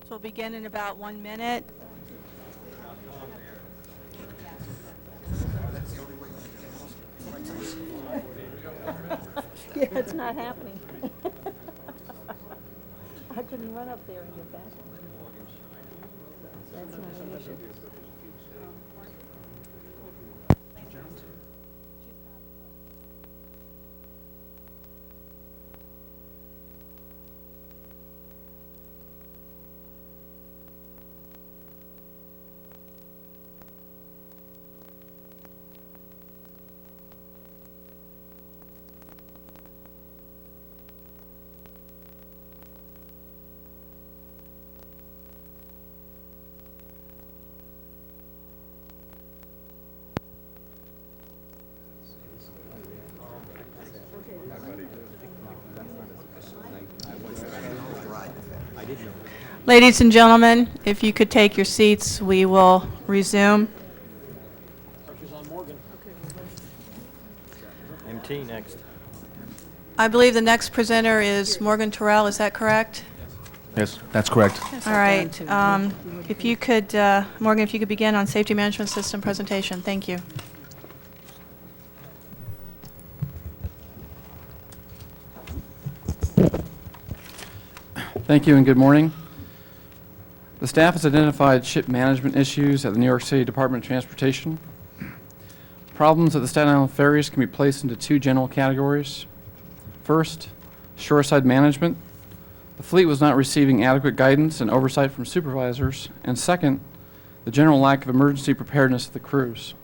So we'll begin in about 1 minute. Yeah, it's not happening. I couldn't run up there and get back. That's not an issue. Ladies and gentlemen, if you could take your seats, we will resume. MT next. I believe the next presenter is Morgan Terrell, is that correct? Yes, that's correct. All right. If you could, Morgan, if you could begin on Safety Management System presentation. Thank you. Thank you and good morning. The staff has identified ship management issues at the New York City Department of Transportation. Problems at the Staten Island ferries can be placed into two general categories. First, shoreside management. The fleet was not receiving adequate guidance and oversight from supervisors. And second, the general lack of emergency preparedness of the crews.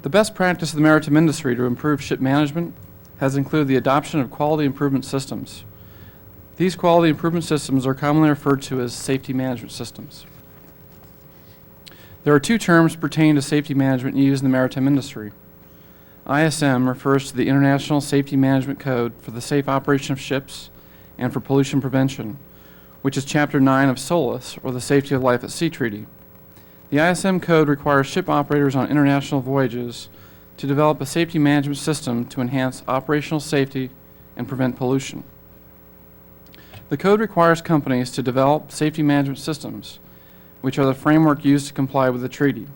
The best practice of the maritime industry to improve ship management has included the adoption of quality improvement systems. These quality improvement systems are commonly referred to as safety management systems. There are two terms pertaining to safety management used in the maritime industry. ISM refers to the International Safety Management Code for the safe operation of ships and for pollution prevention, which is Chapter 9 of SOLAS, or the Safety of Life at Sea Treaty. The ISM code requires ship operators on international voyages to develop a safety management system to enhance operational safety and prevent pollution. The code requires companies to develop safety management systems, which are the framework used to comply with the treaty.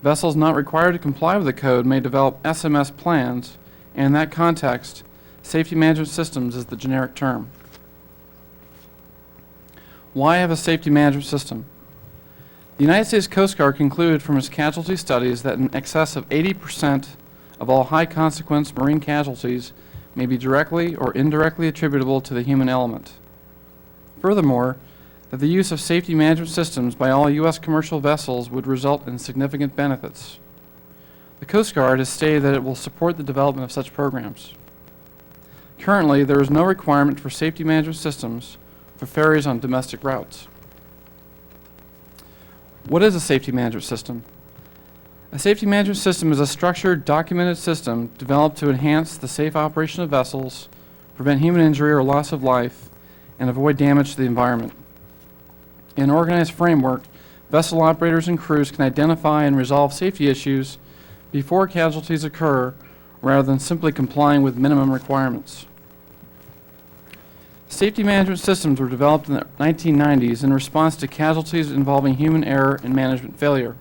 Vessels not required to comply with the code may develop SMS plans, and in that context, safety management systems is the generic term. Why have a safety management system? The United States Coast Guard concluded from its casualty studies that in excess of 80% of all high-consequence marine casualties may be directly or indirectly attributable to the human element. Furthermore, that the use of safety management systems by all U.S. commercial vessels would result in significant benefits. The Coast Guard has stated that it will support the development of such programs. Currently, there is no requirement for safety management systems for ferries on domestic routes. What is a safety management system? A safety management system is a structured, documented system developed to enhance the safe operation of vessels, prevent human injury or loss of life, and avoid damage to the environment. In an organized framework, vessel operators and crews can identify and resolve safety issues before casualties occur, rather than simply complying with minimum requirements. Safety management systems were developed in the 1990s in response to casualties involving human error and management failure.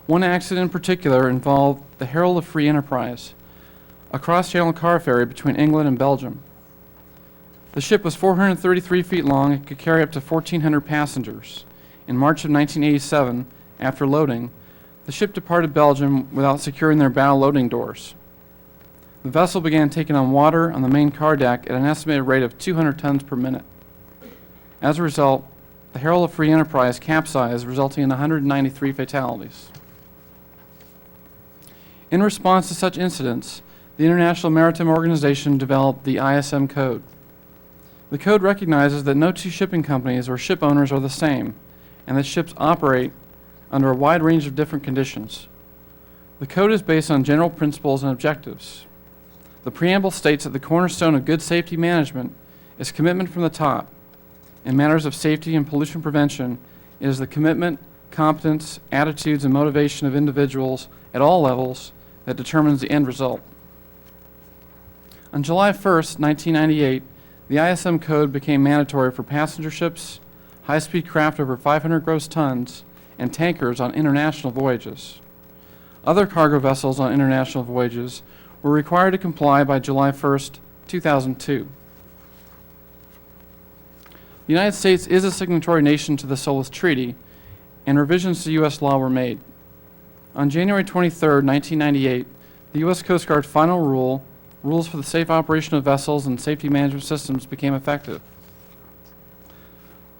One accident in particular involved the Herald of Free Enterprise, a cross-channel car ferry between England and Belgium. The ship was 433 feet long and could carry up to 1,400 passengers. In March of 1987, after loading, the ship departed Belgium without securing their bow loading doors. The vessel began taking on water on the main car deck at an estimated rate of 200 tons per minute. As a result, the Herald of Free Enterprise capsized, resulting in 193 fatalities. In response to such incidents, the International Maritime Organization developed the ISM code. The code recognizes that no two shipping companies or ship owners are the same, and that ships operate under a wide range of different conditions. The code is based on general principles and objectives. The preamble states that the cornerstone of good safety management is commitment from the top. In matters of safety and pollution prevention, it is the commitment, competence, attitudes, and motivation of individuals at all levels that determines the end result. On July 1st, 1998, The ISM code became mandatory for passenger ships, high-speed craft over 500 gross tons, and tankers on international voyages. Other cargo vessels on international voyages were required to comply by July 1st, 2002. The United States is a signatory nation to the SOLAS Treaty, and revisions to U.S. law were made. On January 23, 1998, the U.S. Coast Guard final rules for the safe operation of vessels and safety management systems became effective.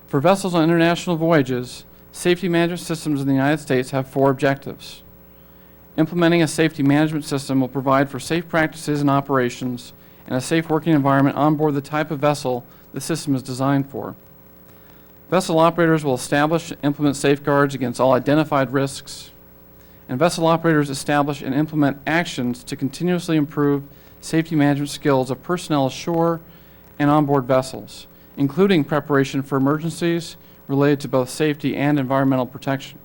For vessels on international voyages, safety management systems in the United States have 4 objectives. Implementing a safety management system will provide for safe practices and operations and a safe working environment on board the type of vessel the system is designed for. Vessel operators will establish and implement safeguards against all identified risks, and vessel operators establish and implement actions to continuously improve safety management skills of personnel ashore and onboard vessels, including preparation for emergencies related to both safety and environmental protection.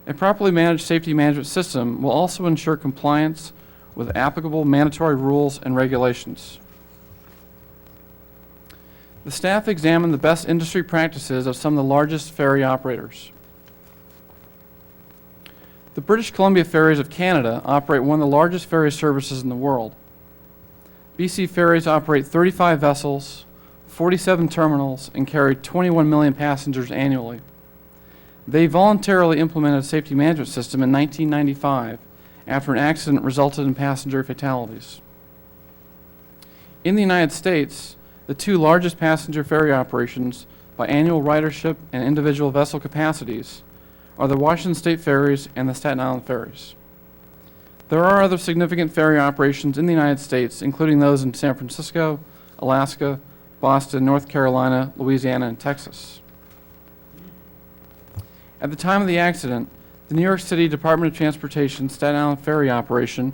A properly managed safety management system will also ensure compliance with applicable mandatory rules and regulations. The staff examined the best industry practices of some of the largest ferry operators. The British Columbia Ferries of Canada operate one of the largest ferry services in the world. BC Ferries operate 35 vessels, 47 terminals, and carry 21 million passengers annually. They voluntarily implemented a safety management system in 1995 after an accident resulted in passenger fatalities. In the United States, the 2 largest passenger ferry operations by annual ridership and individual vessel capacities are the Washington State Ferries and the Staten Island Ferries. There are other significant ferry operations in the United States, including those in San Francisco, Alaska, Boston, North Carolina, Louisiana, and Texas. At the time of the accident, the New York City Department of Transportation Staten Island Ferry operation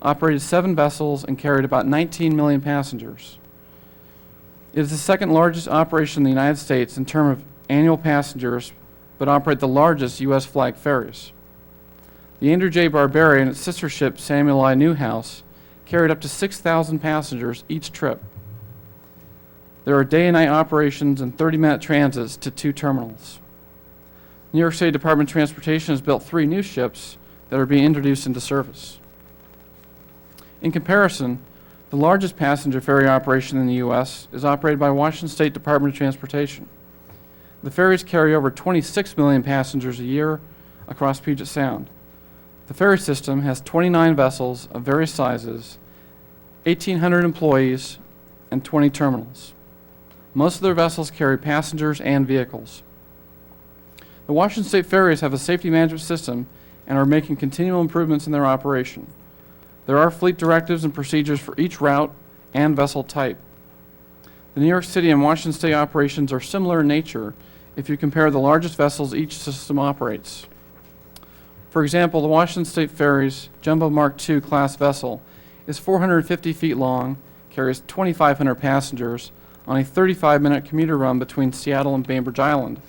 operated 7 vessels and carried about 19 million passengers. It is the second largest operation in the United States in terms of annual passengers, but operate the largest U.S. flag ferries. The Andrew J. BARBERI and its sister ship Samuel I. Newhouse carried up to 6,000 passengers each trip. There are day and night operations and 30-minute transits to 2 terminals. New York City Department of Transportation has built 3 new ships that are being introduced into service. In comparison, the largest passenger ferry operation in the U.S. is operated by Washington State Department of Transportation. The ferries carry over 26 million passengers a year across Puget Sound. The ferry system has 29 vessels of various sizes, 1,800 employees, and 20 terminals. Most of their vessels carry passengers and vehicles. The Washington State Ferries have a safety management system and are making continual improvements in their operation. There are fleet directives and procedures for each route and vessel type. The New York City and Washington State operations are similar in nature if you compare the largest vessels each system operates. For example, the Washington State Ferries Jumbo Mark II class vessel is 450 feet long, carries 2,500 passengers on a 35-minute commuter run between Seattle and Bainbridge Island.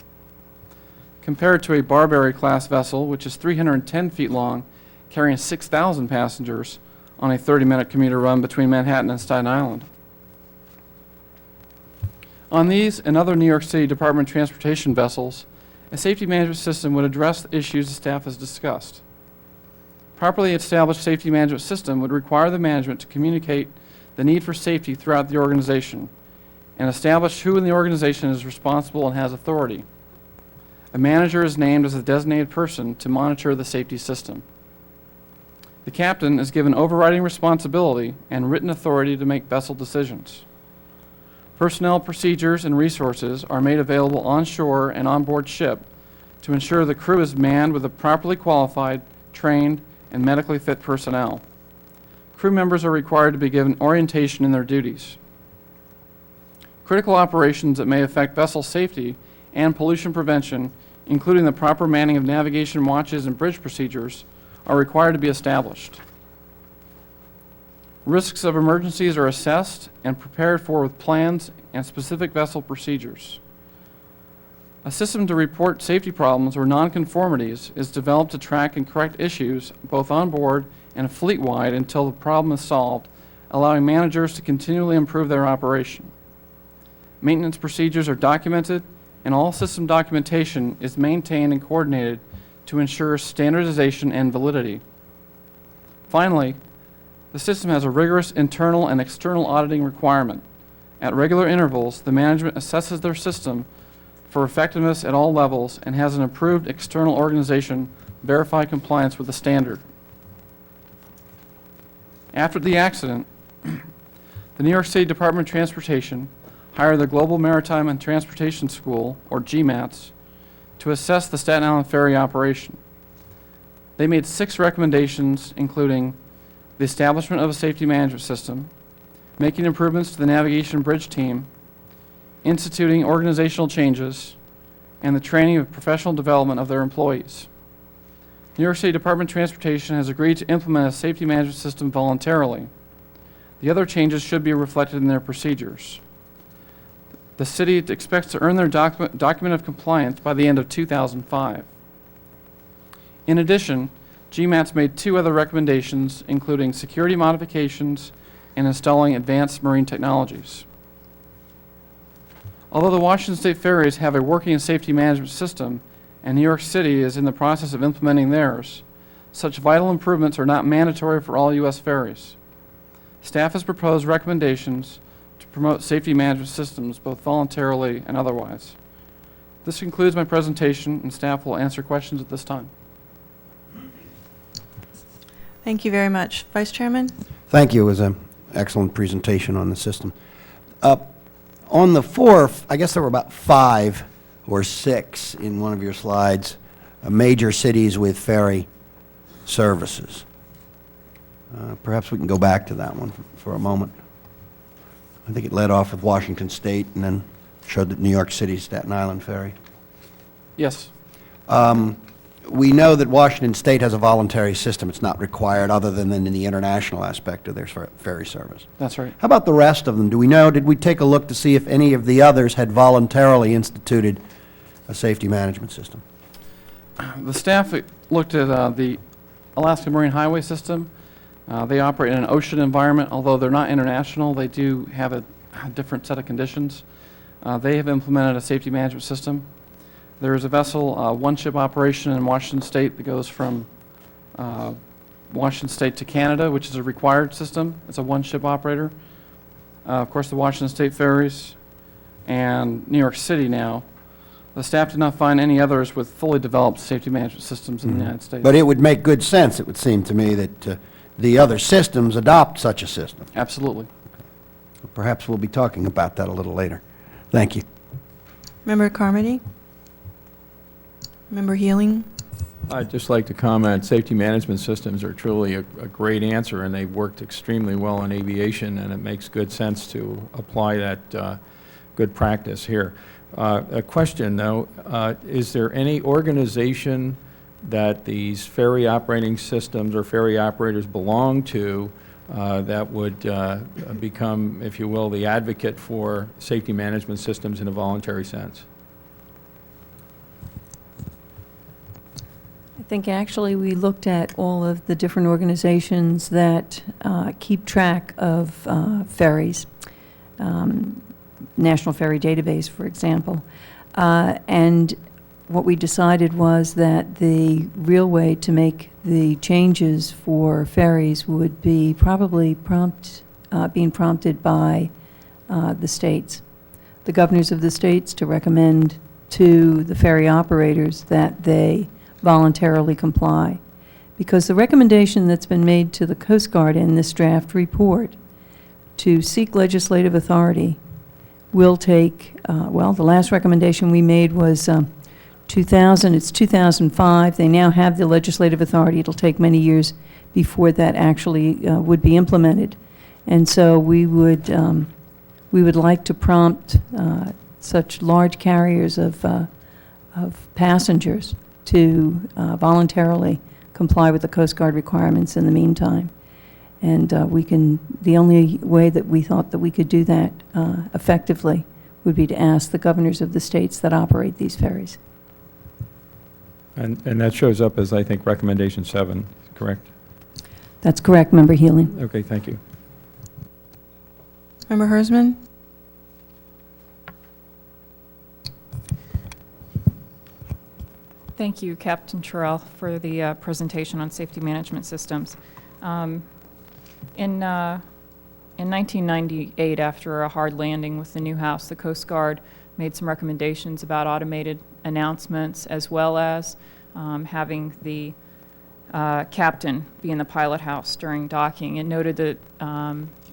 Compared to a BARBERI class vessel, which is 310 feet long, carrying 6,000 passengers on a 30-minute commuter run between Manhattan and Staten Island. On these and other New York City Department of Transportation vessels, a safety management system would address the issues the staff has discussed. Properly established safety management system would require the management to communicate the need for safety throughout the organization and establish who in the organization is responsible and has authority. A manager is named as a designated person to monitor the safety system. The captain is given overriding responsibility and written authority to make vessel decisions. Personnel procedures and resources are made available onshore and onboard ship to ensure the crew is manned with a properly qualified, trained, and medically fit personnel. Crew members are required to be given orientation in their duties. Critical operations that may affect vessel safety and pollution prevention, including the proper manning of navigation watches and bridge procedures, are required to be established. Risks of emergencies are assessed and prepared for with plans and specific vessel procedures. A system to report safety problems or nonconformities is developed to track and correct issues both on board and fleet-wide until the problem is solved, allowing managers to continually improve their operation. maintenance procedures are documented, and all system documentation is maintained and coordinated to ensure standardization and validity. Finally, the system has a rigorous internal and external auditing requirement. At regular intervals, the management assesses their system for effectiveness at all levels and has an approved external organization verify compliance with the standard. After the accident, the New York City Department of Transportation hired the Global Maritime and Transportation School, or GMATS, to assess the Staten Island Ferry operation. They made 6 recommendations, including the establishment of a safety management system, making improvements to the navigation bridge team, instituting organizational changes, and the training of professional development of their employees. New York City Department of Transportation has agreed to implement a safety management system voluntarily. The other changes should be reflected in their procedures. The city expects to earn their document of compliance by the end of 2005. In addition, GMATS made 2 other recommendations, including security modifications and installing advanced marine technologies. Although the Washington State Ferries have a working safety management system, and New York City is in the process of implementing theirs, such vital improvements are not mandatory for all U.S. ferries. Staff has proposed recommendations to promote safety management systems, both voluntarily and otherwise. This concludes my presentation, and staff will answer questions at this time. Thank you very much. Vice Chairman? Thank you. It was an excellent presentation on the system. On the 4, I guess there were about 5 or 6 in one of your slides, major cities with ferry services. Perhaps we can go back to that one for a moment. I think it led off with Washington State and then showed that New York City, Staten Island ferry. Yes. We know that Washington State has a voluntary system. It's not required other than in the international aspect of their ferry service. That's right. How about the rest of them? Do we know, did we take a look to see if any of the others had voluntarily instituted a safety management system? The staff looked at the Alaska Marine Highway System. They operate in an ocean environment. Although they're not international, they do have a different set of conditions. They have implemented a safety management system. There is a vessel, one-ship operation in Washington State that goes from Washington State to Canada, which is a required system. It's a one-ship operator. Of course, the Washington State ferries and New York City now. The staff did not find any others with fully developed safety management systems in the United States. But it would make good sense, it would seem to me, that the other systems adopt such a system. Absolutely. Perhaps we'll be talking about that a little later. Thank you. Member Carmody? Member Healing? I'd just like to comment, safety management systems are truly a great answer, and they've worked extremely well in aviation, and it makes good sense to apply that good practice here. A question, though, is there any organization that these ferry operating systems or ferry operators belong to that would become, if you will, the advocate for safety management systems in a voluntary sense? I think actually we looked at all of the different organizations that keep track of ferries, National Ferry Database, for example. And what we decided was that the real way to make the changes for ferries would be probably being prompted by the states, the governors of the states, to recommend to the ferry operators that they voluntarily comply. Because the recommendation that's been made to the Coast Guard in this draft report to seek legislative authority will take, well, the last recommendation we made was 2000, it's 2005. They now have the legislative authority. It'll take many years before that actually would be implemented. And so we would like to prompt such large carriers of passengers to voluntarily comply with the Coast Guard requirements in the meantime. And the only way that we thought that we could do that effectively would be to ask the governors of the states that operate these ferries. And that shows up as, I think, recommendation 7, correct? That's correct, Member Healing. Okay, thank you. Member Hersman? Thank you, Captain Terrell, for the presentation on safety management systems. In 1998, after a hard landing with the new house, the Coast Guard made some recommendations about automated announcements, as well as having the captain be in the pilot house during docking. It noted that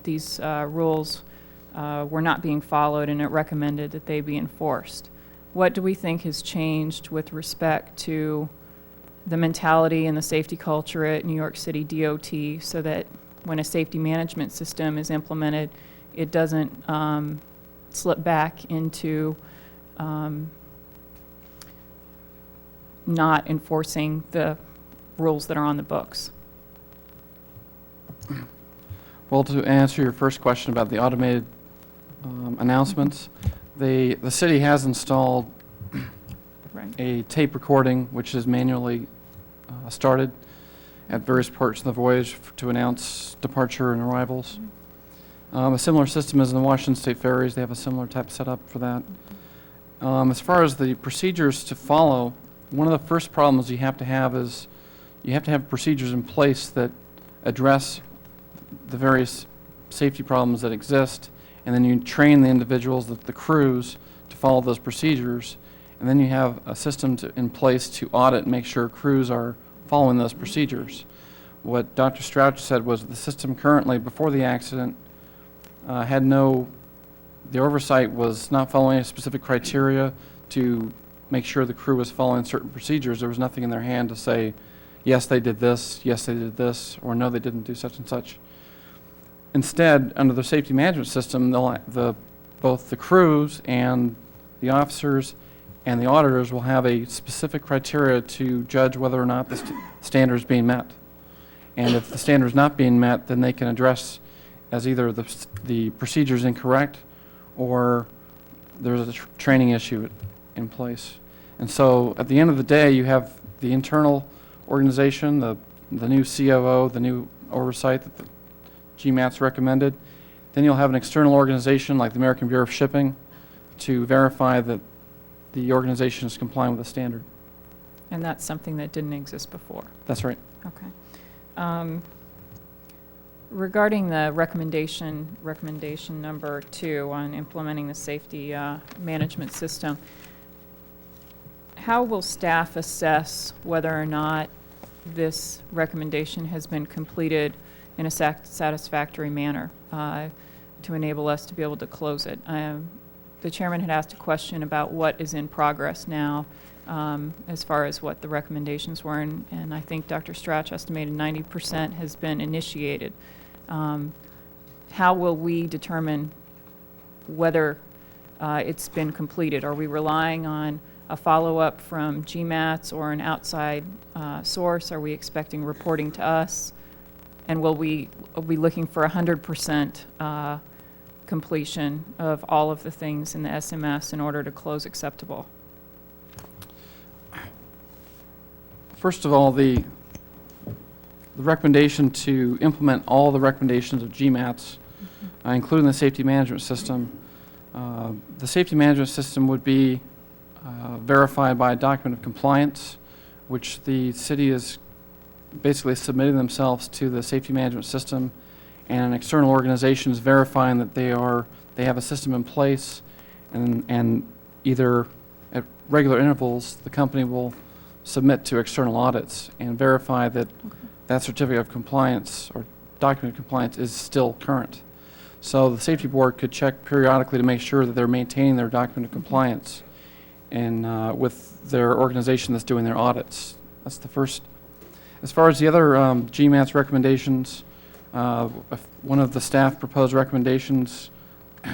these rules were not being followed, and it recommended that they be enforced. What do we think has changed with respect to the mentality and the safety culture at New York City DOT, so that when a safety management system is implemented, it doesn't slip back into not enforcing the rules that are on the books? Well, to answer your first question about the automated announcements, the city has installed Right. a tape recording which is manually started at various parts of the voyage to announce departure and arrivals. A similar system is in the Washington State ferries. They have a similar type setup for that. As far as the procedures to follow, one of the first problems you have to have is you have to have procedures in place that address the various safety problems that exist, and then you train the individuals, the crews, to follow those procedures, and then you have a system in place to audit and make sure crews are following those procedures. What Dr. Strouch said was the system currently, before the accident, the oversight was not following a specific criteria to make sure the crew was following certain procedures. There was nothing in their hand to say, yes, they did this, yes, they did this, or no, they didn't do such and such. Instead, under the safety management system, both the crews and the officers and the auditors will have a specific criteria to judge whether or not the standard is being met. And if the standard is not being met, then they can address as either the procedure is incorrect or there's a training issue in place. And so at the end of the day, you have the internal organization, the new COO, the new oversight that the GMAT's recommended. Then you'll have an external organization like the American Bureau of Shipping to verify that the organization is complying with the standard. And that's something that didn't exist before. That's right. Okay. Regarding the recommendation number 2 on implementing the safety management system, how will staff assess whether or not this recommendation has been completed in a satisfactory manner to enable us to be able to close it? The chairman had asked a question about what is in progress now as far as what the recommendations were, and I think Dr. Strouch estimated 90% has been initiated. How will we determine whether it's been completed? Are we relying on a follow-up from GMATs or an outside source? Are we expecting reporting to us? And are we looking for 100% completion of all of the things in the SMS in order to close acceptable? First of all, the recommendation to implement all the recommendations of GMATs, including the safety management system, the safety management system would be verified by a document of compliance, which the city is basically submitting themselves to the safety management system, and external organizations verifying that they have a system in place, and either at regular intervals the company will submit to external audits and verify that that certificate of compliance or document of compliance is still current. So the safety board could check periodically to make sure that they're maintaining their document of compliance and with their organization that's doing their audits. That's the first. As far as the other GMAT's recommendations, one of the staff proposed recommendations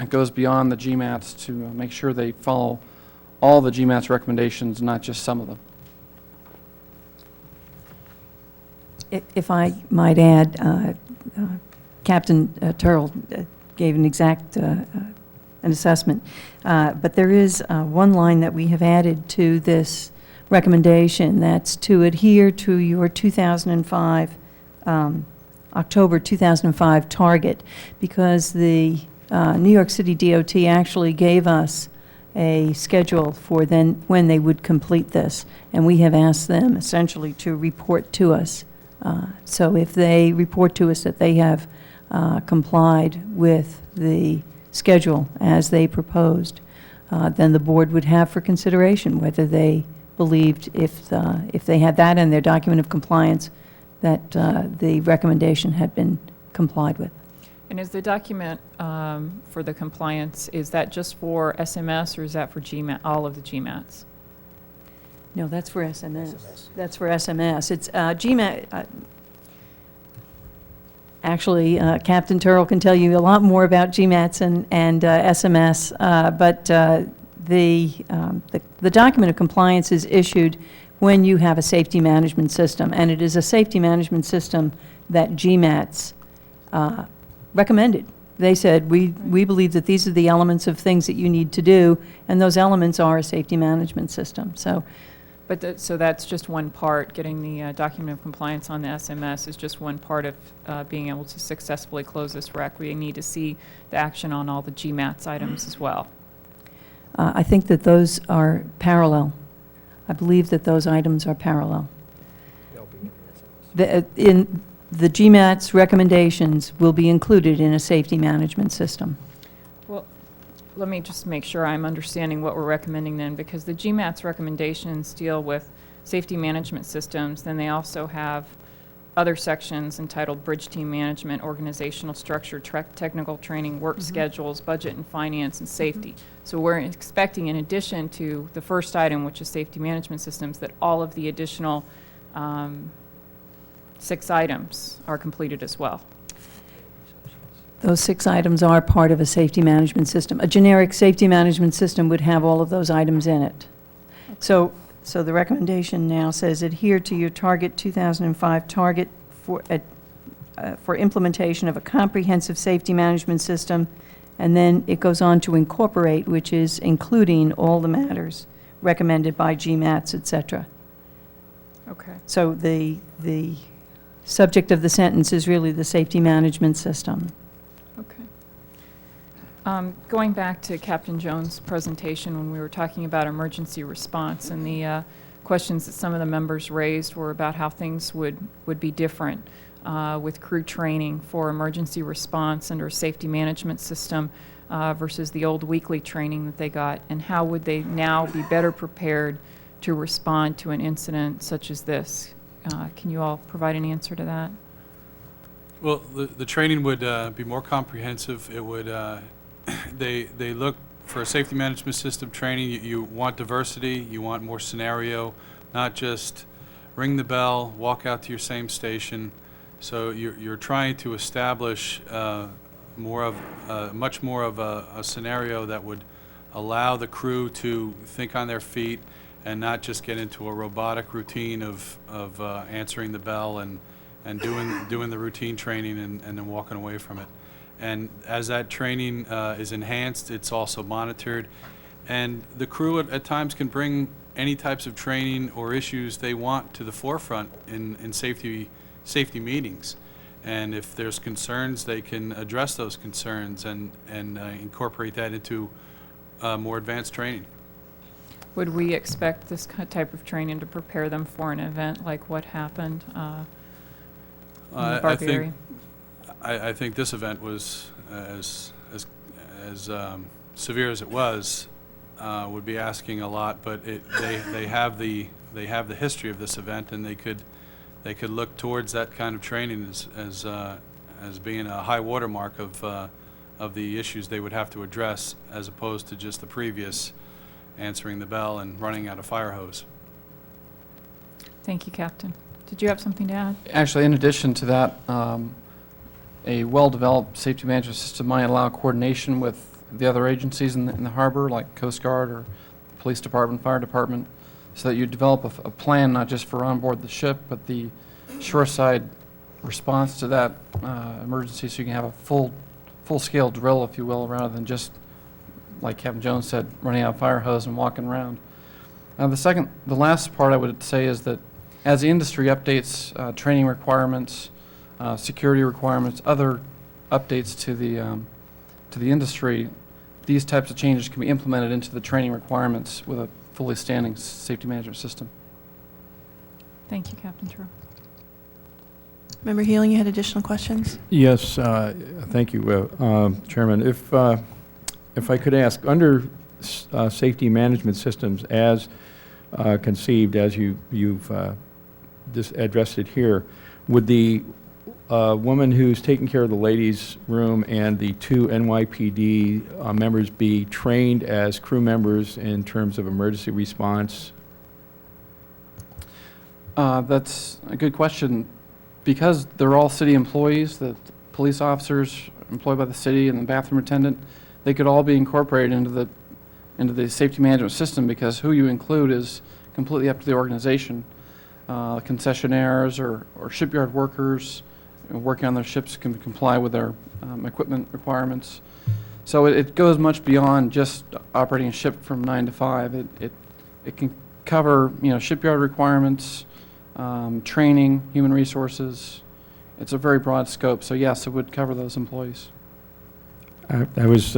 goes beyond the GMATs to make sure they follow all the GMAT's recommendations, not just some of them. If I might add, Captain Turrell gave an exact an assessment, but there is one line that we have added to this recommendation, that's to adhere to your 2005, October 2005 target, because the New York City DOT actually gave us a schedule for then when they would complete this. And we have asked them essentially to report to us. So if they report to us that they have complied with the schedule as they proposed, then the board would have for consideration whether they believed if they had that in their document of compliance that the recommendation had been complied with. And is the document for the compliance, is that just for SMS or is that for GMAT, all of the GMATs? No, that's for SMS. That's for SMS. It's GMAT. Actually, Captain Turrell can tell you a lot more about GMATs and SMS, but the document of compliance is issued when you have a safety management system, and it is a safety management system that GMATs recommended. They said, we believe that these are the elements of things that you need to do, and those elements are a safety management system. So, But so that's just one part, getting the document of compliance on the SMS is just one part of being able to successfully close this rec. We need to see the action on all the GMATs items as well. I think that those are parallel. I believe that those items are parallel. In the GMAT's recommendations will be included in a safety management system. Well, let me just make sure I'm understanding what we're recommending then, because the GMAT's recommendations deal with safety management systems, then they also have other sections entitled Bridge Team Management, Organizational Structure, Technical Training, Work Schedules, Budget and Finance, and Safety. So we're expecting, in addition to the first item, which is Safety Management Systems, that all of the additional 6 items are completed as well. Those 6 items are part of a safety management system. A generic safety management system would have all of those items in it. So the recommendation now says adhere to your target 2005 target for implementation of a comprehensive safety management system, and then it goes on to incorporate, which is including all the matters recommended by GMATs, et cetera. Okay. So the subject of the sentence is really the safety management system. Okay. Going back to Captain Jones' presentation when we were talking about emergency response, and the questions that some of the members raised were about how things would be different with crew training for emergency response under a safety management system versus the old weekly training that they got, and how would they now be better prepared to respond to an incident such as this. Can you all provide an answer to that? Well, the training would be more comprehensive. It would, they look for a safety management system training. You want diversity, you want more scenario, not just ring the bell, walk out to your same station. So you're trying to establish much more of a scenario that would allow the crew to think on their feet and not just get into a robotic routine of answering the bell and doing the routine training and then walking away from it. And as that training is enhanced, it's also monitored. And the crew at times can bring any types of training or issues they want to the forefront in safety meetings. And if there's concerns, they can address those concerns and incorporate that into more advanced training. Would we expect this type of training to prepare them for an event like what happened in the BARBERI? I think this event was as severe as it was. Would be asking a lot, but they have the history of this event, and they could look towards that kind of training as being a high watermark of the issues they would have to address, as opposed to just the previous answering the bell and running out of fire hose. Thank you, Captain. Did you have something to add? Actually, in addition to that, a well-developed safety management system might allow coordination with the other agencies in the harbor, like Coast Guard or Police Department, Fire Department, so that you develop a plan not just for on board the ship, but the shoreside response to that emergency, so you can have a full-scale drill, if you will, rather than just, like Captain Jones said, running out of fire hose and walking around. The last part I would say is that as the industry updates training requirements, security requirements, other updates to the industry, these types of changes can be implemented into the training requirements with a fully standing safety management system. Thank you, Captain True. Member Healing, you had additional questions? Yes, thank you, Chairman. If I could ask, under safety management systems as conceived, as you've addressed it here, would the woman who's taking care of the ladies' room and the 2 NYPD members be trained as crew members in terms of emergency response? That's a good question. Because they're all city employees, the police officers employed by the city and the bathroom attendant, they could all be incorporated into the safety management system, because who you include is completely up to the organization. Concessionaires or shipyard workers working on their ships can comply with their equipment requirements. So it goes much beyond just operating a ship from 9 to 5. It can cover, shipyard requirements, training, human resources. It's a very broad scope, so yes, it would cover those employees. I was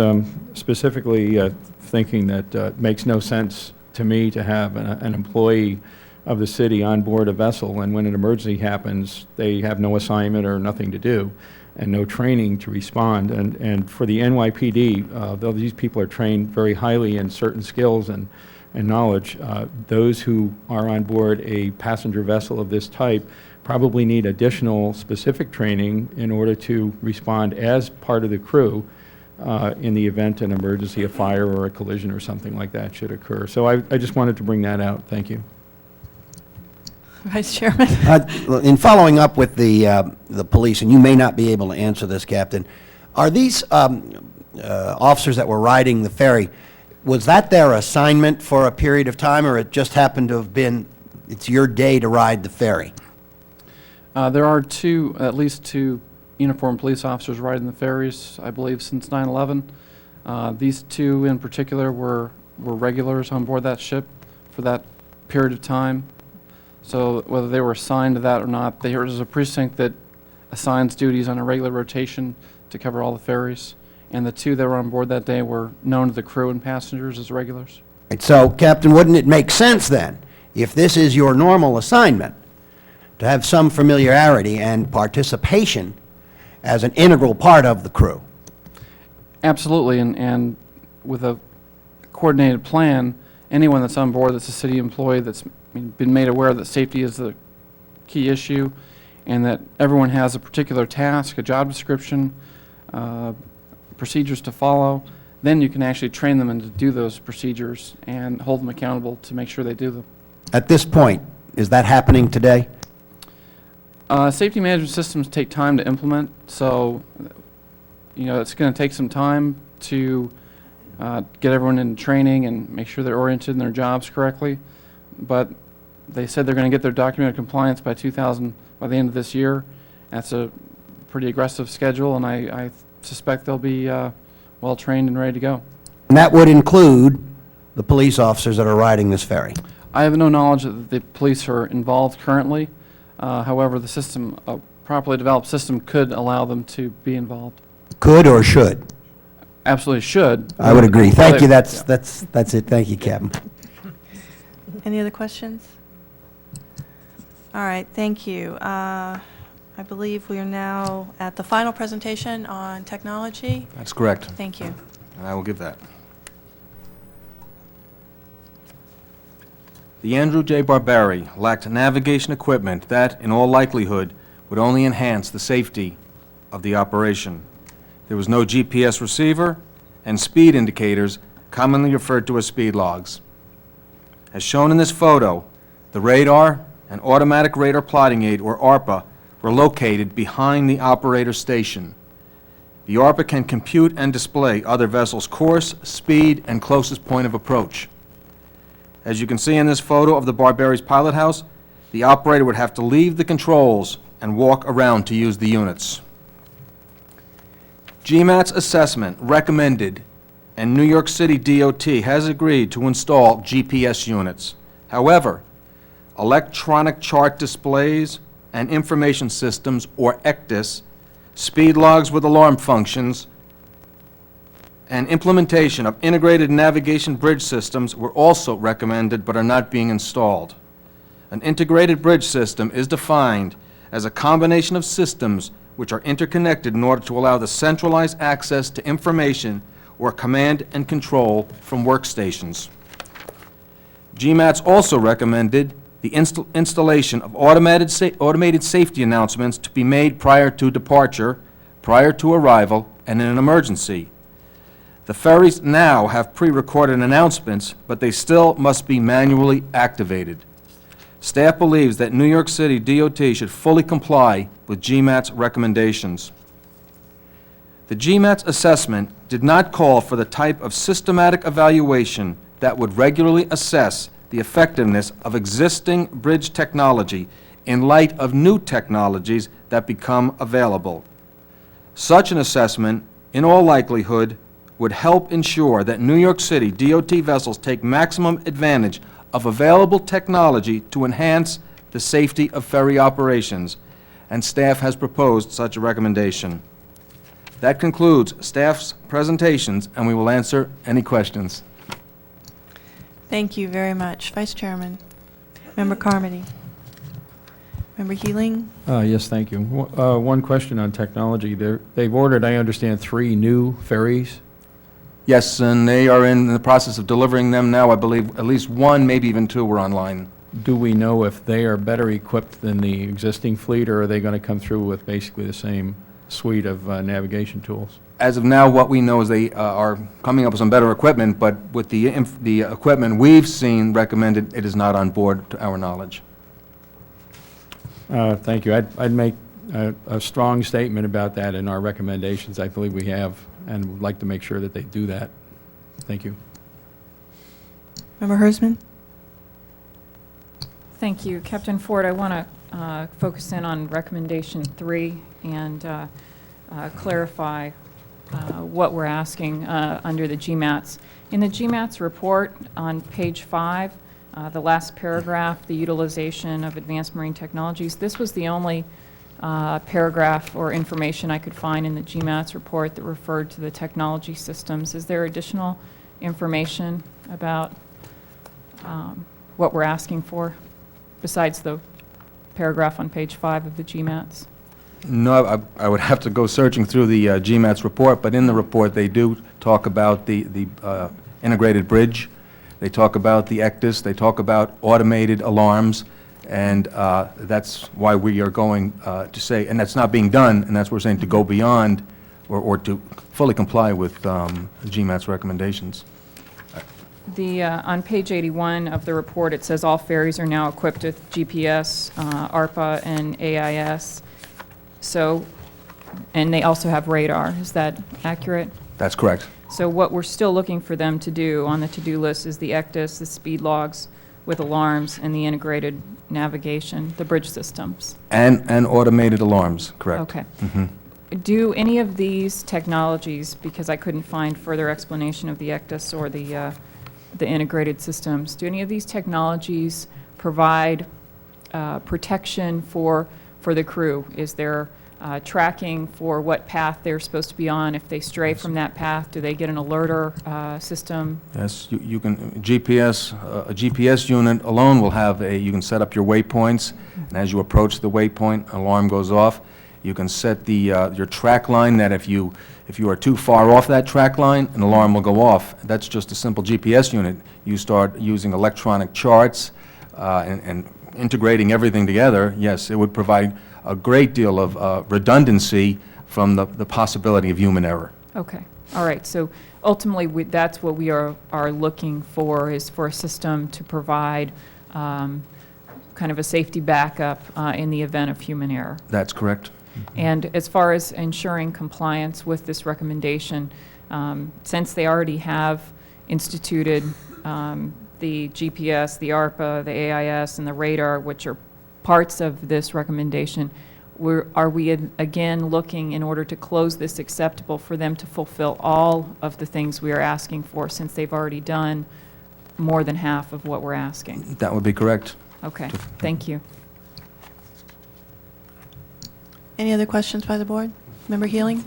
specifically thinking that it makes no sense to me to have an employee of the city on board a vessel, and when an emergency happens, they have no assignment or nothing to do, and no training to respond. And for the NYPD, though these people are trained very highly in certain skills and knowledge, those who are on board a passenger vessel of this type probably need additional specific training in order to respond as part of the crew in the event an emergency, a fire or a collision or something like that should occur. So I just wanted to bring that out. Thank you. Vice Chairman? In following up with the police, and you may not be able to answer this, Captain, are these officers that were riding the ferry, was that their assignment for a period of time, or it just happened to have been, it's your day to ride the ferry? There are at least two uniformed police officers riding the ferries, I believe, since 9/11. These two in particular were regulars on board that ship for that period of time. So whether they were assigned to that or not, there's a precinct that assigns duties on a regular rotation to cover all the ferries. And the two that were on board that day were known to the crew and passengers as regulars. Right, so, Captain, wouldn't it make sense then, if this is your normal assignment, to have some familiarity and participation as an integral part of the crew? Absolutely, and with a coordinated plan, anyone that's on board that's a city employee that's been made aware that safety is the key issue, and that everyone has a particular task, a job description, procedures to follow, then you can actually train them and to do those procedures and hold them accountable to make sure they do them. At this point, is that happening today? Safety management systems take time to implement, so it's going to take some time to get everyone in training and make sure they're oriented in their jobs correctly. But they said they're going to get their documented compliance by the end of this year. That's a pretty aggressive schedule, and I suspect they'll be well trained and ready to go. And that would include the police officers that are riding this ferry? I have no knowledge that the police are involved currently. However, the system, a properly developed system, could allow them to be involved. Could or should? Absolutely should. I would agree. Thank you. That's it. Thank you, Captain. Any other questions? All right, thank you. I believe we are now at the final presentation on technology. That's correct, Thank you. and I will give that. The Andrew J. BARBERI lacked navigation equipment that, in all likelihood, would only enhance the safety of the operation. There was no GPS receiver and speed indicators, commonly referred to as speed logs. As shown in this photo, the radar and automatic radar plotting aid, or ARPA, were located behind the operator station. The ARPA can compute and display other vessels' course, speed, and closest point of approach. As you can see in this photo of the BARBERI's pilot house, the operator would have to leave the controls and walk around to use the units. GMAT's assessment recommended, and New York City DOT has agreed to install GPS units. However, electronic chart displays and information systems, or ECDIS, speed logs with alarm functions, and implementation of integrated navigation bridge systems were also recommended but are not being installed. An integrated bridge system is defined as a combination of systems which are interconnected in order to allow the centralized access to information or command and control from workstations. GMATS also recommended the installation of automated safety announcements to be made prior to departure, prior to arrival, and in an emergency. The ferries now have pre-recorded announcements, but they still must be manually activated. Staff believes that New York City DOT should fully comply with GMAT's recommendations. The GMAT's assessment did not call for the type of systematic evaluation that would regularly assess the effectiveness of existing bridge technology in light of new technologies that become available. Such an assessment, in all likelihood, would help ensure that New York City DOT vessels take maximum advantage of available technology to enhance the safety of ferry operations, and staff has proposed such a recommendation. That concludes staff's presentations, and we will answer any questions. Thank you very much. Vice Chairman. Member Carmody. Member Healing. Yes, thank you. One question on technology. They've ordered, I understand, 3 new ferries. Yes, and they are in the process of delivering them now. I believe at least 1, maybe even 2 are online. Do we know if they are better equipped than the existing fleet, or are they going to come through with basically the same suite of navigation tools? As of now, what we know is they are coming up with some better equipment, but with the equipment we've seen recommended, it is not on board to our knowledge. Thank you. I'd make a strong statement about that in our recommendations. I believe we have, and would like to make sure that they do that. Thank you. Member Hersman. Thank you. Captain Ford, I want to focus in on recommendation 3 and clarify what we're asking under the GMATS. In the GMATS report on page 5, the last paragraph, the utilization of advanced marine technologies, this was the only paragraph or information I could find in the GMATS report that referred to the technology systems. Is there additional information about what we're asking for besides the paragraph on page 5 of the GMATS? No, I would have to go searching through the GMATS report, but in the report they do talk about the integrated bridge. They talk about the ECDIS. They talk about automated alarms, and that's why we are going to say, and that's not being done, and that's what we're saying, to go beyond or to fully comply with GMAT's recommendations. On page 81 of the report, it says all ferries are now equipped with GPS, ARPA, and AIS. So, and they also have radar. Is that accurate? That's correct. So what we're still looking for them to do on the to-do list is the ECDIS, the speed logs with alarms, and the integrated navigation, the bridge systems. And automated alarms, correct. Okay. Mm-hmm. Do any of these technologies, because I couldn't find further explanation of the ECDIS or the integrated systems, do any of these technologies provide protection for the crew? Is there tracking for what path they're supposed to be on? If they stray from that path, do they get an alerter system? Yes, you can, a GPS unit alone will have you can set up your waypoints, and as you approach the waypoint, an alarm goes off. You can set your track line that if you are too far off that track line, an alarm will go off. That's just a simple GPS unit. You start using electronic charts and integrating everything together, yes, it would provide a great deal of redundancy from the possibility of human error. Okay, all right. So ultimately, that's what we are looking for, is for a system to provide kind of a safety backup in the event of human error. That's correct. And as far as ensuring compliance with this recommendation, since they already have instituted the GPS, the ARPA, the AIS, and the radar, which are parts of this recommendation, are we again looking, in order to close this acceptable, for them to fulfill all of the things we are asking for, since they've already done more than half of what we're asking? That would be correct. Okay, thank you. Any other questions by the board? Member Healing?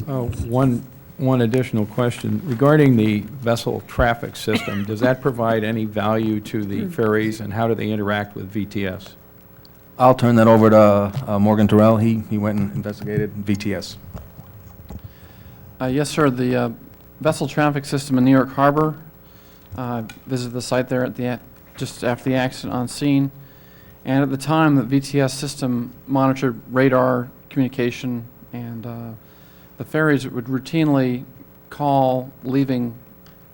One one additional question. Regarding the vessel traffic system, does that provide any value to the ferries, and how do they interact with VTS? I'll turn that over to Morgan Terrell. He went and investigated VTS. Yes, sir. The vessel traffic system in New York Harbor, visited the site there at just after the accident on scene. And at the time, the VTS system monitored radar communication, and the ferries would routinely call leaving,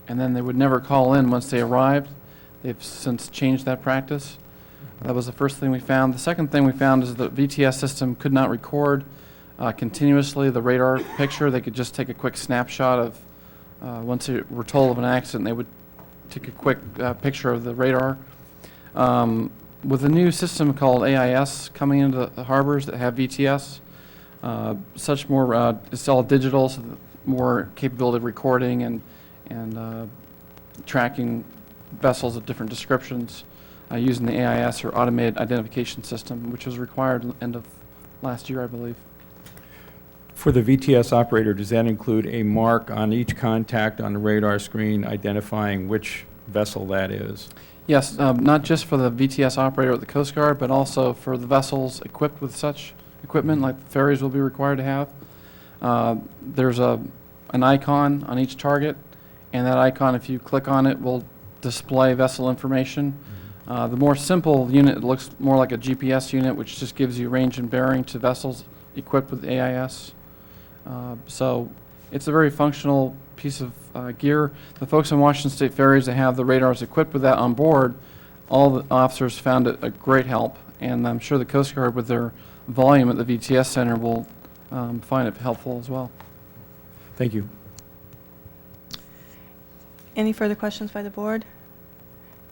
and then they would never call in once they arrived. They've since changed that practice. That was the first thing we found. The second thing we found is the VTS system could not record continuously the radar picture. They could just take a quick snapshot of, once they were told of an accident, they would take a quick picture of the radar. With a new system called AIS coming into the harbors that have VTS, such more, it's all digital, so more capability of recording and tracking vessels of different descriptions using the AIS, or Automated Identification System, which was required end of last year, I believe. For the VTS operator, does that include a mark on each contact on the radar screen identifying which vessel that is? Yes, not just for the VTS operator at the Coast Guard, but also for the vessels equipped with such equipment, like the ferries will be required to have. There's an icon on each target, and that icon, if you click on it, will display vessel information. The more simple unit looks more like a GPS unit, which just gives you range and bearing to vessels equipped with AIS. So it's a very functional piece of gear. The folks on Washington State Ferries that have the radars equipped with that on board, all the officers found it a great help, and I'm sure the Coast Guard with their volume at the VTS Center will find it helpful as well. Thank you. Any further questions by the board?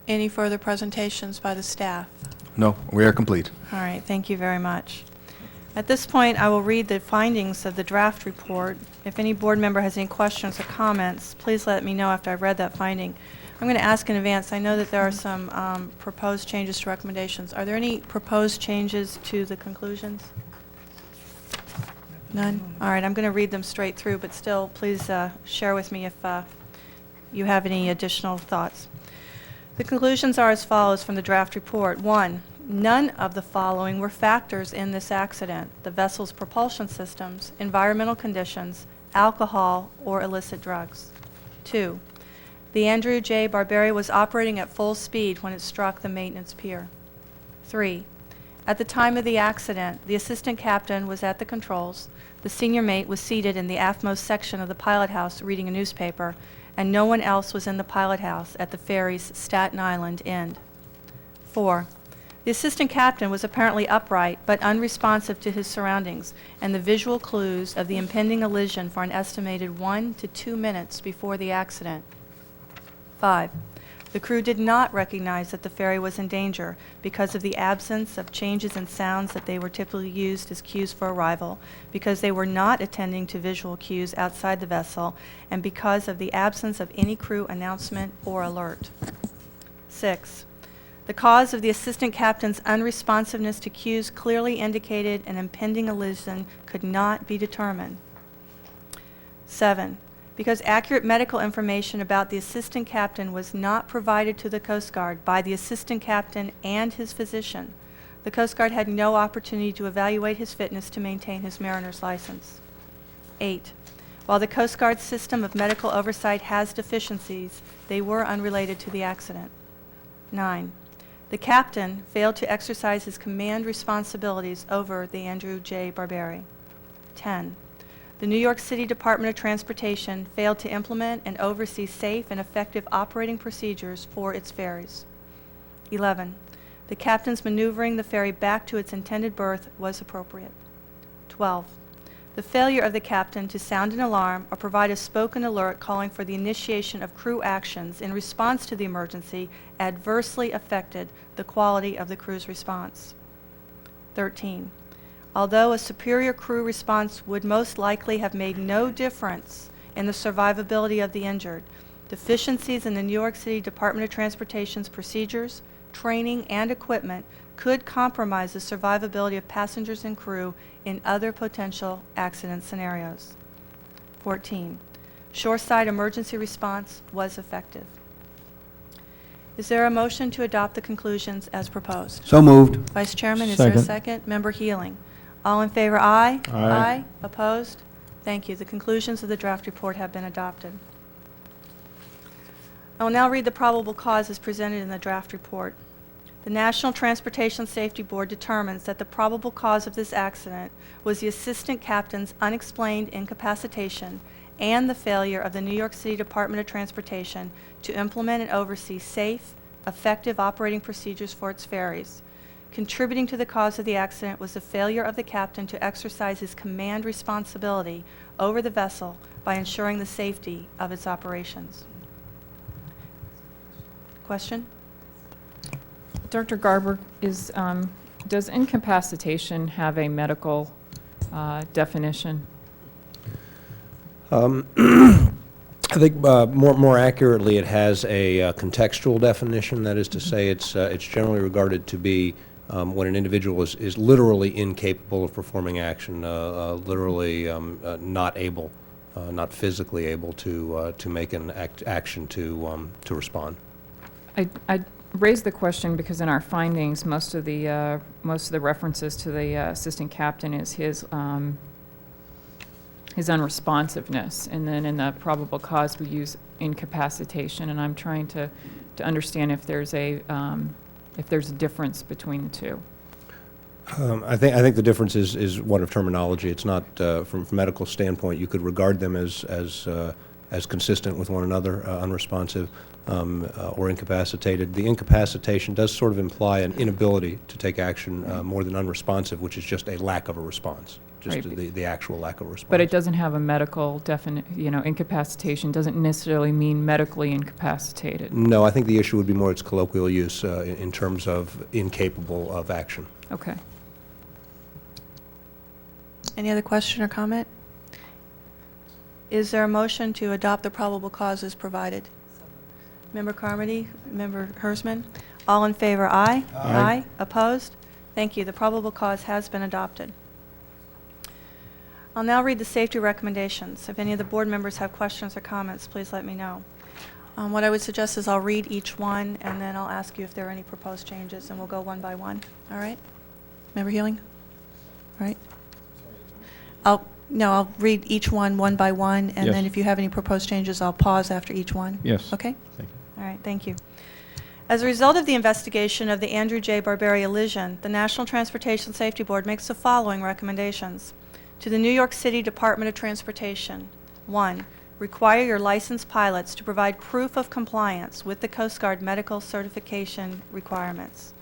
Any further presentations by the staff? No, we are complete. All right, thank you very much. At this point, I will read the findings of the draft report. If any board member has any questions or comments, please let me know after I've read that finding. I'm going to ask in advance. I know that there are some proposed changes to recommendations. Are there any proposed changes to the conclusions? None? All right, I'm going to read them straight through, but still, please share with me if you have any additional thoughts. The conclusions are as follows from the draft report. 1, none of the following were factors in this accident: the vessel's propulsion systems, environmental conditions, alcohol, or illicit drugs. 2, the Andrew J. BARBERI was operating at full speed when it struck the maintenance pier. 3, at the time of the accident, the assistant captain was at the controls, the senior mate was seated in the aftmost section of the pilot house reading a newspaper, and no one else was in the pilot house at the ferry's Staten Island end. 4, the assistant captain was apparently upright but unresponsive to his surroundings and the visual clues of the impending Allision for an estimated 1 to 2 minutes before the accident. 5, the crew did not recognize that the ferry was in danger because of the absence of changes in sounds that they were typically used as cues for arrival, because they were not attending to visual cues outside the vessel, and because of the absence of any crew announcement or alert. 6, the cause of the assistant captain's unresponsiveness to cues clearly indicated an impending Allision could not be determined. 7, because accurate medical information about the assistant captain was not provided to the Coast Guard by the assistant captain and his physician, the Coast Guard had no opportunity to evaluate his fitness to maintain his mariner's license. 8, while the Coast Guard's system of medical oversight has deficiencies, they were unrelated to the accident. 9, the captain failed to exercise his command responsibilities over the Andrew J. BARBERI. 10, the New York City Department of Transportation failed to implement and oversee safe and effective operating procedures for its ferries. 11, the captain's maneuvering the ferry back to its intended berth was appropriate. 12, the failure of the captain to sound an alarm or provide a spoken alert calling for the initiation of crew actions in response to the emergency adversely affected the quality of the crew's response. 13, although a superior crew response would most likely have made no difference in the survivability of the injured, deficiencies in the New York City Department of Transportation's procedures, training, and equipment could compromise the survivability of passengers and crew in other potential accident scenarios. 14, Shoreside emergency response was effective. Is there a motion to adopt the conclusions as proposed? So moved. Vice Chairman, is there a Second. second? Member Healing. All in favor, aye? Aye. Opposed? Thank you. The conclusions of the draft report have been adopted. I will now read the probable cause as presented in the draft report. The National Transportation Safety Board determines that the probable cause of this accident was the assistant captain's unexplained incapacitation and the failure of the New York City Department of Transportation to implement and oversee safe, effective operating procedures for its ferries. Contributing to the cause of the accident was the failure of the captain to exercise his command responsibility over the vessel by ensuring the safety of its operations. Question? Dr. Garber, does incapacitation have a medical definition? I think more accurately, it has a contextual definition. That is to say, it's generally regarded to be when an individual is literally incapable of performing action, literally not able, not physically able to make an action to respond. I raised the question because in our findings, most of the references to the assistant captain is his unresponsiveness, and then in the probable cause we use incapacitation, and I'm trying to understand if there's a difference between the two. I think the difference is one of terminology. It's not from a medical standpoint. You could regard them as consistent with one another, unresponsive or incapacitated. The incapacitation does sort of imply an inability to take action more than unresponsive, which is just a lack of a response, just Right. the actual lack of a response. But it doesn't have a medical incapacitation doesn't necessarily mean medically incapacitated. No, I think the issue would be more its colloquial use in terms of incapable of action. Okay. Any other question or comment? Is there a motion to adopt the probable causes provided? Member Carmody, Member Hersman, all in favor, aye? Aye. Opposed? Thank you. The probable cause has been adopted. I'll now read the safety recommendations. If any of the board members have questions or comments, please let me know. What I would suggest is I'll read each one, and then I'll ask you if there are any proposed changes, and we'll go one by one. All right? Member Healing? All right? I'll read each one by one, and then Yes. if you have any proposed changes, I'll pause after each one. Yes. Okay? Thank you. All right, thank you. As a result of the investigation of the Andrew J. BARBERI Allision, the National Transportation Safety Board makes the following recommendations. To the New York City Department of Transportation. 1. Require your licensed pilots to provide proof of compliance with the Coast Guard medical certification requirements.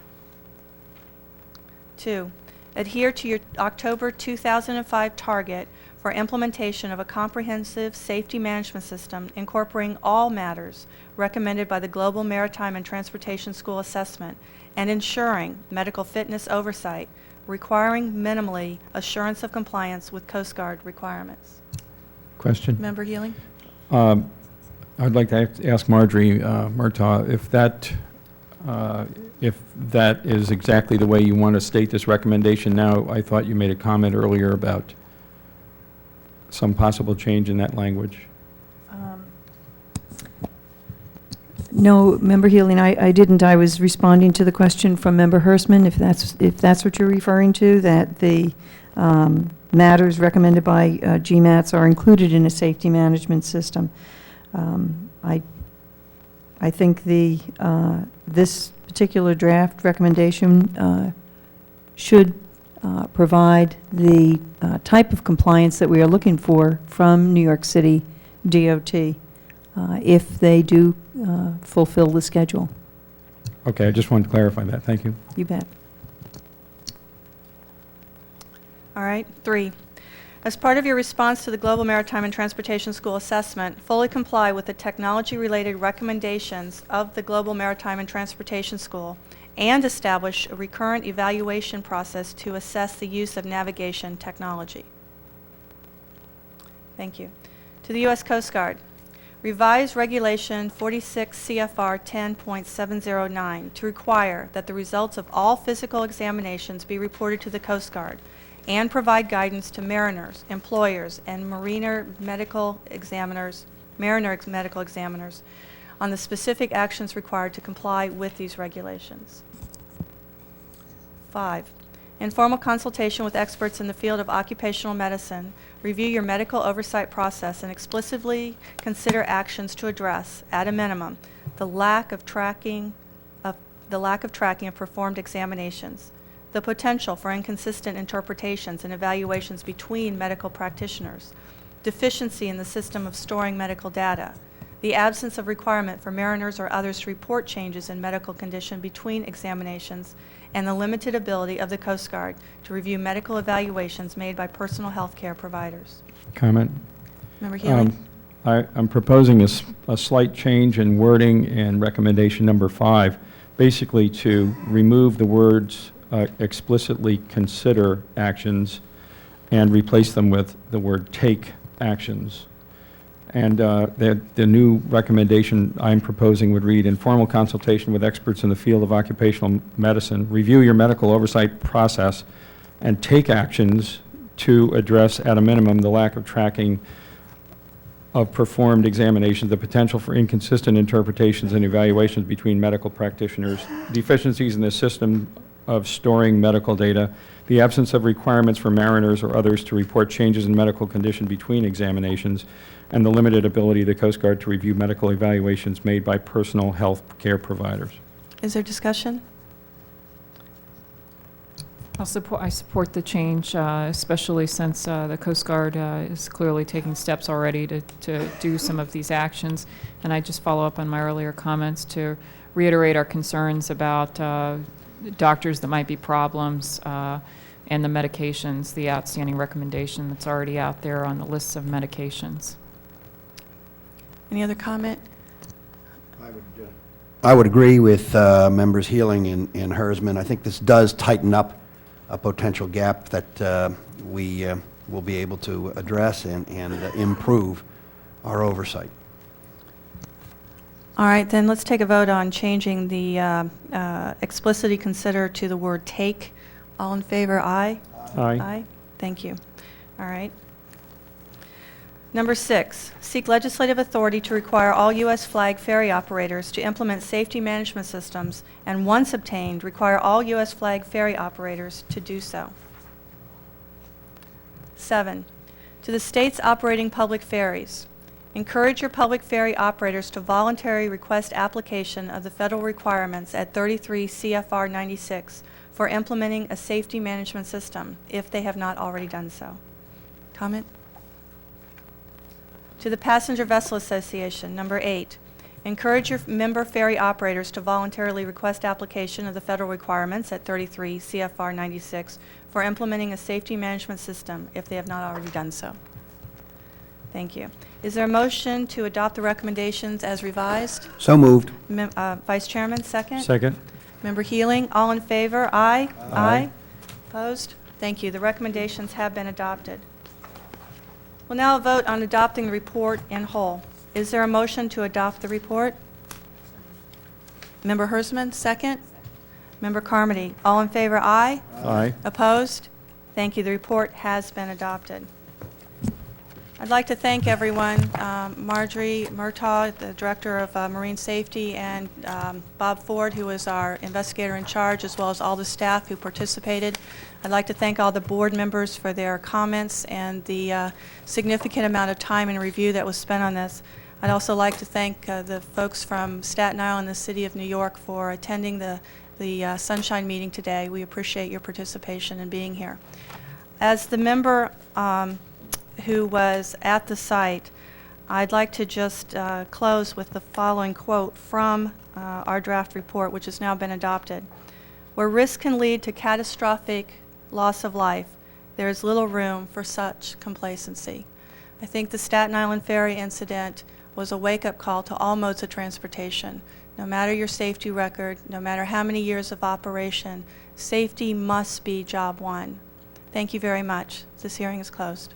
2. Adhere to your October 2005 target for implementation of a comprehensive safety management system incorporating all matters recommended by the Global Maritime and Transportation School Assessment and ensuring medical fitness oversight, requiring minimally assurance of compliance with Coast Guard requirements. Question? Member Healing? I'd like to ask Marjorie Murtaugh if that is exactly the way you want to state this recommendation now. I thought you made a comment earlier about some possible change in that language. No, Member Healing, I didn't. I was responding to the question from Member Hersman, if that's what you're referring to, that the matters recommended by GMATs are included in a safety management system. I think this particular draft recommendation should provide the type of compliance that we are looking for from New York City DOT if they do fulfill the schedule. Okay, I just wanted to clarify that. Thank you. You bet. All right. 3. As part of your response to the Global Maritime and Transportation School Assessment, fully comply with the technology-related recommendations of the Global Maritime and Transportation School and establish a recurrent evaluation process to assess the use of navigation technology. Thank you. To the U.S. Coast Guard. Revise Regulation 46 CFR 10.709 to require that the results of all physical examinations be reported to the Coast Guard and provide guidance to mariners, employers, and mariner medical examiners mariner medical examiners on the specific actions required to comply with these regulations. 5, informal consultation with experts in the field of occupational medicine. Review your medical oversight process and explicitly consider actions to address, at a minimum, the lack of tracking of performed examinations, the potential for inconsistent interpretations and evaluations between medical practitioners, deficiency in the system of storing medical data, the absence of requirement for mariners or others to report changes in medical condition between examinations, and the limited ability of the Coast Guard to review medical evaluations made by personal health care providers. Comment? Member Healy? I'm proposing a slight change in wording in recommendation number 5, basically to remove the words explicitly consider actions and replace them with the word take actions. And the new recommendation I'm proposing would read, informal consultation with experts in the field of occupational medicine, review your medical oversight process, and take actions to address, at a minimum, the lack of tracking of performed examinations, the potential for inconsistent interpretations and evaluations between medical practitioners, deficiencies in the system of storing medical data, the absence of requirements for mariners or others to report changes in medical condition between examinations, and the limited ability of the Coast Guard to review medical evaluations made by personal health care providers. Is there discussion? I support the change, especially since the Coast Guard is clearly taking steps already to do some of these actions. And I just follow up on my earlier comments to reiterate our concerns about doctors that might be problems and the medications, the outstanding recommendation that's already out there on the lists of medications. Any other comment? I would agree with members Healing and Hersman. I think this does tighten up a potential gap that we will be able to address and improve our oversight. All right, then let's take a vote on changing the explicitly consider to the word take. All in favor, aye? Aye. Aye. Thank you. All right. Number 6, seek legislative authority to require all U.S. flag ferry operators to implement safety management systems, and once obtained, require all U.S. flag ferry operators to do so. 7, to the states operating public ferries, encourage your public ferry operators to voluntarily request application of the federal requirements at 33 CFR 96 for implementing a safety management system, if they have not already done so. Comment? To the Passenger Vessel Association, number 8, encourage your member ferry operators to voluntarily request application of the federal requirements at 33 CFR 96 for implementing a safety management system, if they have not already done so. Thank you. Is there a motion to adopt the recommendations as revised? So moved. Vice Chairman, second? Second? Member Healing, all in favor? Aye? Aye. Opposed? Thank you. The recommendations have been adopted. We'll now vote on adopting the report in whole. Is there a motion to adopt the report? Member Hersman, second? Member Carmody, all in favor? Aye? Aye. Opposed? Thank you. The report has been adopted. I'd like to thank everyone, Marjorie Murtaugh, the Director of Marine Safety, and Bob Ford, who was our investigator in charge, as well as all the staff who participated. I'd like to thank all the board members for their comments and the significant amount of time and review that was spent on this. I'd also like to thank the folks from Staten Island and the City of New York for attending the Sunshine meeting today. We appreciate your participation and being here. As the member who was at the site, I'd like to just close with the following quote from our draft report, which has now been adopted. Where risk can lead to catastrophic loss of life, there is little room for such complacency. I think the Staten Island Ferry incident was a wake-up call to all modes of transportation. No matter your safety record, no matter how many years of operation, safety must be job one. Thank you very much. This hearing is closed.